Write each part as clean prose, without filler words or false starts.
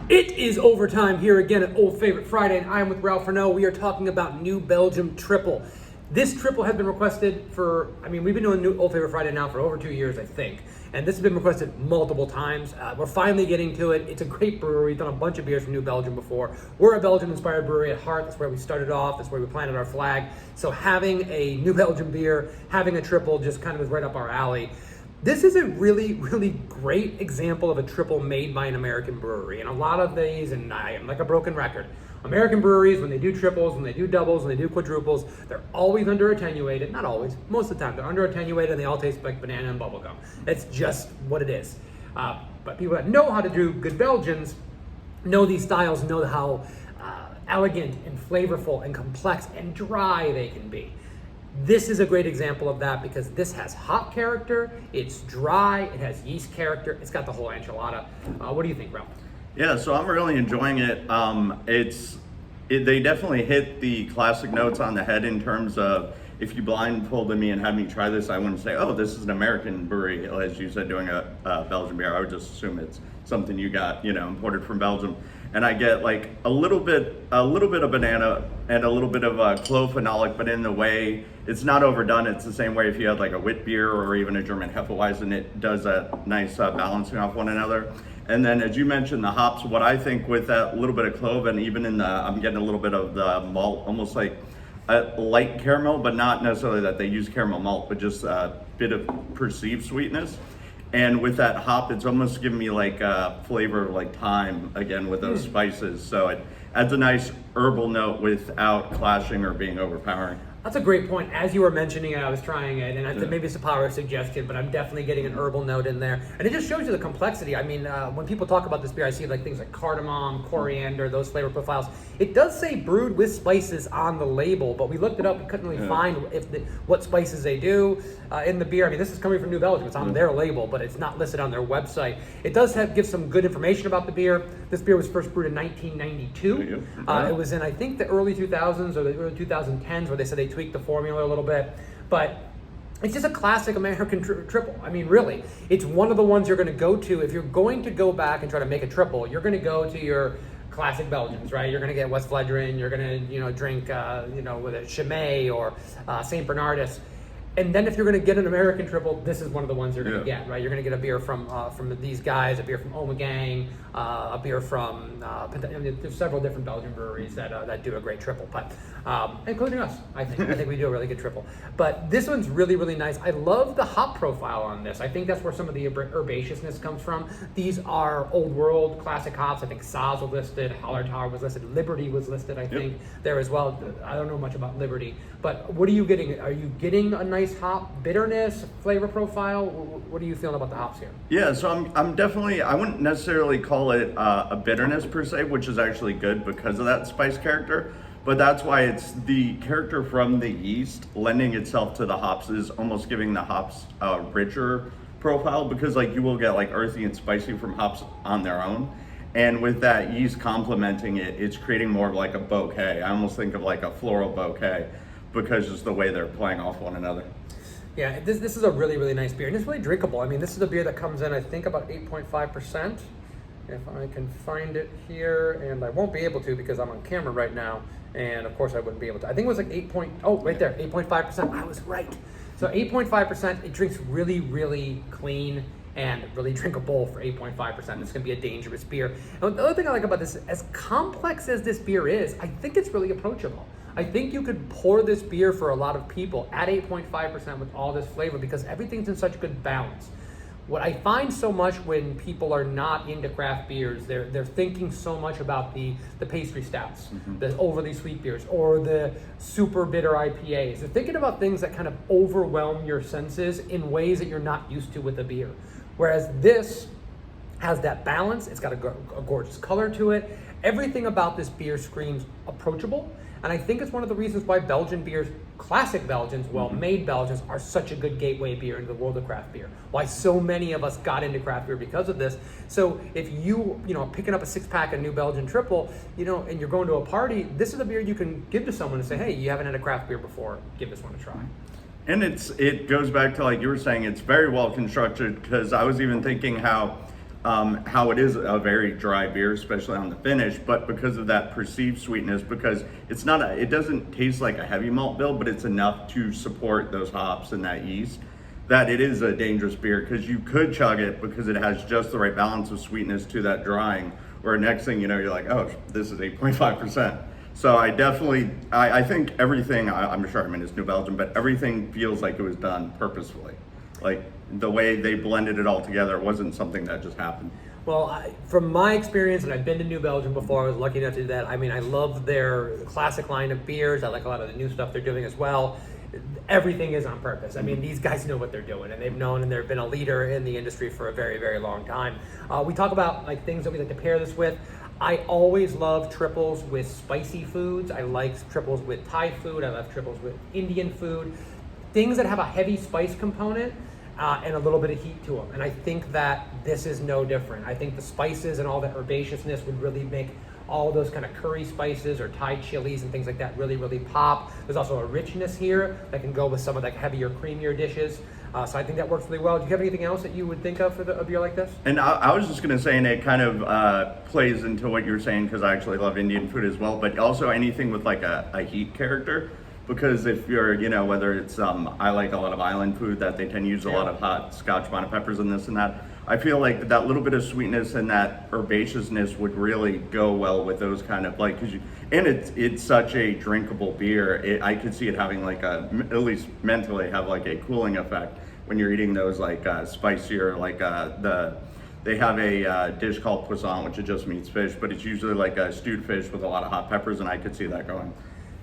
It is overtime here again at Old Favorite Friday, and I am with Ralph Renault. We are talking about New Belgium Tripel. This Tripel has been requested for, we've been doing New Old Favorite Friday now for over 2 years, I think. And this has been requested multiple times. We're finally getting to it. It's a great brewery. We've done a bunch of beers from New Belgium before. We're a Belgium-inspired brewery at heart. That's where we started off. That's where we planted our flag. So having a New Belgium beer, having a Tripel just kind of was right up our alley. This is a really, really great example of a Tripel made by an American brewery. And a lot of these, and I am like a broken record, American breweries, when they do triples, when they do doubles, when they do quadruples, they're always under attenuated. Not always, most of the time. They're under attenuated and they all taste like banana and bubblegum. It's just what it is. But people that know how to do good Belgians know these styles, know how elegant and flavorful and complex and dry they can be. This is a great example of that because this has hop character, it's dry, it has yeast character, it's got the whole enchilada. What do you think, Ralph? Yeah, so I'm really enjoying it. They definitely hit the classic notes on the head in terms of if you blindfolded me and had me try this, I wouldn't say, oh, this is an American brewery, as you said, doing a Belgian beer. I would just assume it's something you got, imported from Belgium. And I get like a little bit of banana and a little bit of clove phenolic, but in the way it's not overdone. It's the same way if you had like a wit beer or even a German Hefeweizen, it does that nice balancing off one another. And then as you mentioned, the hops, what I think with that little bit of clove and even in I'm getting a little bit of the malt, almost like a light caramel, but not necessarily that they use caramel malt, but just a bit of perceived sweetness. And with that hop, it's almost giving me like a flavor of like thyme again with those spices. So it adds a nice herbal note without clashing or being overpowering. That's a great point. As you were mentioning it, I was trying it, and I think maybe it's a power of suggestion, but I'm definitely getting an herbal note in there. And it just shows you the complexity. When people talk about this beer, I see like things like cardamom, coriander, those flavor profiles. It does say brewed with spices on the label, but we looked it up. We couldn't really find what spices they do in the beer. This is coming from New Belgium. It's on their label, but it's not listed on their website. It does give some good information about the beer. This beer was first brewed in 1992. It was in, I think, the early 2000s or the early 2010s where they said they tweaked the formula a little bit, but it's just a classic American triple. Really, it's one of the ones you're going to go to if you're going to go back and try to make a triple. You're going to go to your classic Belgians, right? You're going to get West Vleteren. You're going to, drink, with a Chimay or Saint Bernardus. And then if you're going to get an American triple, this is one of the ones you're going to get, right? You're going to get a beer from these guys, a beer from Omegang, a beer from there's several different Belgian breweries that do a great triple, but including us, I think. I think we do a really good triple. But this one's really, really nice. I love the hop profile on this. I think that's where some of the herbaceousness comes from. These are old world classic hops. I think Saaz was listed, Hallertau was listed, Liberty was listed, I think, there as well. I don't know much about Liberty, but what are you getting? Are you getting a nice hop bitterness flavor profile? What are you feeling about the hops here? Yeah, so I'm definitely, I wouldn't necessarily call it a bitterness per se, which is actually good because of that spice character, but that's why it's the character from the yeast lending itself to the hops is almost giving the hops a richer profile because like you will get like earthy and spicy from hops on their own, and with that yeast complementing it, it's creating more of like a bouquet. I almost think of like a floral bouquet because it's the way they're playing off one another. Yeah, this is a really, really nice beer, and it's really drinkable. This is a beer that comes in, I think, about 8.5%. If I can find it here, and I won't be able to because I'm on camera right now, and of course I wouldn't be able to. I think it was like right there, 8.5%. I was right. So 8.5%, it drinks really, really clean and really drinkable for 8.5%. It's going to be a dangerous beer. And the other thing I like about this, as complex as this beer is, I think it's really approachable. I think you could pour this beer for a lot of people at 8.5% with all this flavor because everything's in such good balance. What I find so much when people are not into craft beers, they're thinking so much about the pastry stouts, the overly sweet beers, or the super bitter IPAs. They're thinking about things that kind of overwhelm your senses in ways that you're not used to with a beer. Whereas this has that balance. It's got a gorgeous color to it. Everything about this beer screams approachable. And I think it's one of the reasons why Belgian beers, classic Belgians, well-made Belgians, are such a good gateway beer into the world of craft beer. Why so many of us got into craft beer because of this. So if you picking up a 6-pack of New Belgian Tripel, and you're going to a party, this is a beer you can give to someone and say, hey, you haven't had a craft beer before, give this one a try. And it goes back to, like you were saying, it's very well constructed because I was even thinking how how it is a very dry beer, especially on the finish, but because of that perceived sweetness, because it doesn't taste like a heavy malt bill, but it's enough to support those hops and that yeast, that it is a dangerous beer, because you could chug it because it has just the right balance of sweetness to that drying, where next thing you know, you're like, oh, this is 8.5%. So I think everything, I'm sure, I mean, it's New Belgium, but everything feels like it was done purposefully. Like the way they blended it all together, it wasn't something that just happened. Well, from my experience, and I've been to New Belgium before, I was lucky enough to do that. I mean, I love their classic line of beers. I like a lot of the new stuff they're doing as well. Everything is on purpose. I mean, these guys know what they're doing, and they've known, and they've been a leader in the industry for a very, very long time. We talk about like things that we like to pair this with. I always love triples with spicy foods. I like triples with Thai food. I love triples with Indian food. Things that have a heavy spice component and a little bit of heat to them. And I think that this is no different. I think the spices and all the herbaceousness would really make all those kind of curry spices or Thai chilies and things like that really, really pop. There's also a richness here that can go with some of the heavier, creamier dishes. So I think that works really well. Do you have anything else that you would think of for a beer like this? And I was just going to say, and it kind of plays into what you're saying, because I actually love Indian food as well, but also anything with like a heat character. Because if you're, whether it's, I like a lot of island food that they tend to use a lot of hot Scotch bonnet peppers and this and that. I feel like that little bit of sweetness and that herbaceousness would really go well with those kind of like, and it's such a drinkable beer. I could see it having like at least mentally have like a cooling effect when you're eating those like spicier, like they have a dish called poisson, which is just meats fish, but it's usually like a stewed fish with a lot of hot peppers, and I could see that going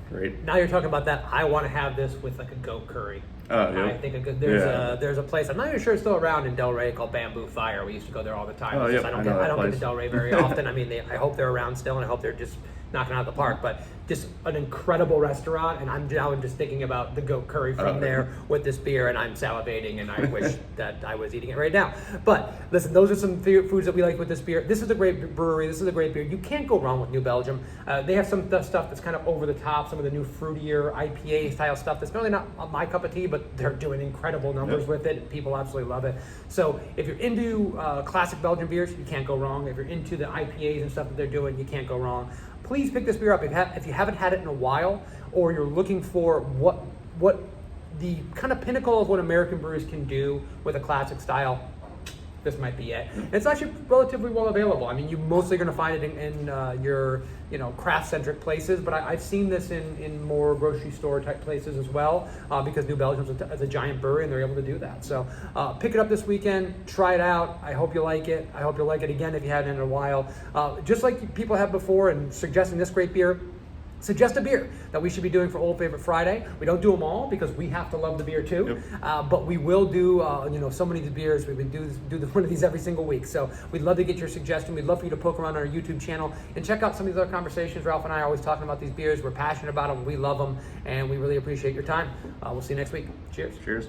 great. Now you're talking about that. I want to have this with like a goat curry. Yeah. I think there's a place, I'm not even sure it's still around in Delray, called Bamboo Fire. We used to go there all the time. I don't get to Delray very often. I mean, I hope they're around still, and I hope they're just knocking out the park. But just an incredible restaurant, and I'm just thinking about the goat curry from there with this beer, and I'm salivating, and I wish that I was eating it right now. But listen, those are some foods that we like with this beer. This is a great brewery. This is a great beer. You can't go wrong with New Belgium. They have some stuff that's kind of over the top, some of the new fruitier IPA style stuff that's really not my cup of tea, but they're doing incredible numbers with it. People absolutely love it. So if you're into classic Belgian beers, you can't go wrong. If you're into the IPAs and stuff that they're doing, you can't go wrong. Please pick this beer up if you haven't had it in a while, or you're looking for what the kind of pinnacle of what American brews can do with a classic style. This might be it. It's actually relatively well available. I mean, you're mostly going to find it in your craft-centric places, but I've seen this in more grocery store type places as well, because New Belgium is a giant brewery and they're able to do that. So pick it up this weekend, try it out. I hope you like it. I hope you'll like it again if you haven't in a while. Just like people have before and suggesting this great beer, suggest a beer that we should be doing for Old Favorite Friday. We don't do them all because we have to love the beer too, but we will do so many of the beers. We would do one of these every single week. So we'd love to get your suggestion. We'd love for you to poke around our YouTube channel and check out some of these other conversations. Ralph and I are always talking about these beers. We're passionate about them. We love them, and we really appreciate your time. We'll see you next week. Cheers. Cheers.